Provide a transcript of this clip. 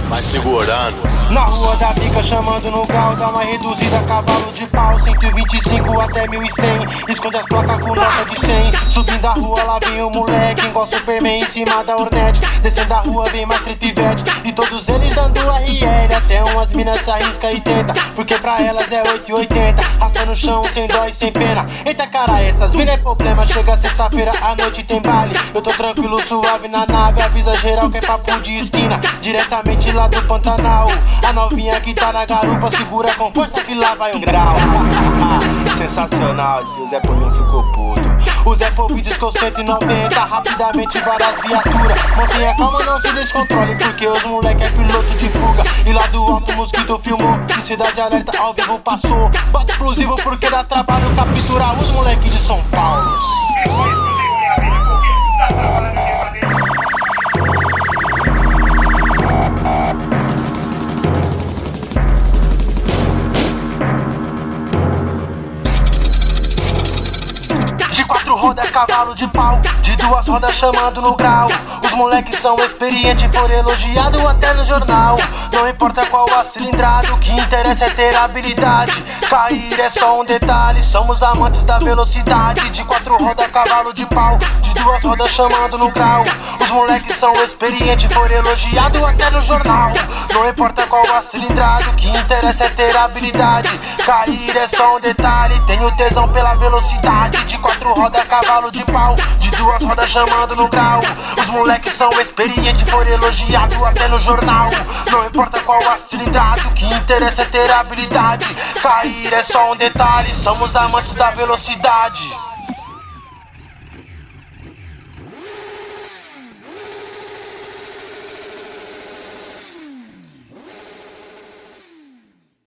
Vai segurando. Na rua da bica chamando no grau, dá uma reduzida, cavalo de pau, 125 até 1100, esconde as placas com nota de 100. Subindo a rua lá vem o moleque, igual Superman em cima da Hornet. Descendo a rua vem mais tripivete, e todos eles dando RL. Até umas minas se arrisca e tenta, porque pra elas é 8,80. Rasta no chão sem dó e sem pena. Eita cara, essas minas é problema. Chega sexta-feira à noite tem baile, eu tô tranquilo, suave na nave. Avisa geral que é papo de esquina, diretamente lá do Pantanal. A novinha que tá na garupa segura com força que lá vai um grau. Sensacional, e o Zé Povinho ficou puto. O Zé Povinho diz que eu 190, rapidamente várias viaturas. Mantenha calma, não se descontrole, porque os moleque é piloto de fuga. E lá do alto o mosquito filmou, de Cidade Alerta ao vivo passou. Bota explosivo porque dá trabalho capturar os moleque de São Paulo. Roda cavalo de pau, de duas rodas chamando no grau. Os moleques são experientes, foram elogiados até no jornal. Não importa qual a cilindrada, o que interessa é ter habilidade. Cair é só um detalhe, somos amantes da velocidade. De quatro rodas cavalo de pau, de duas rodas chamando no grau. Os moleques são experientes, foram elogiados até no jornal. Não importa qual a cilindrada, o que interessa é ter habilidade. Cair é só um detalhe, tenho tesão pela velocidade. De quatro rodas cavalo de pau, de duas rodas chamando no grau. Os moleques são experientes, foram elogiados até no jornal. Não importa qual a cilindrada, o que interessa é ter habilidade. Cair é só um detalhe, somos amantes da velocidade.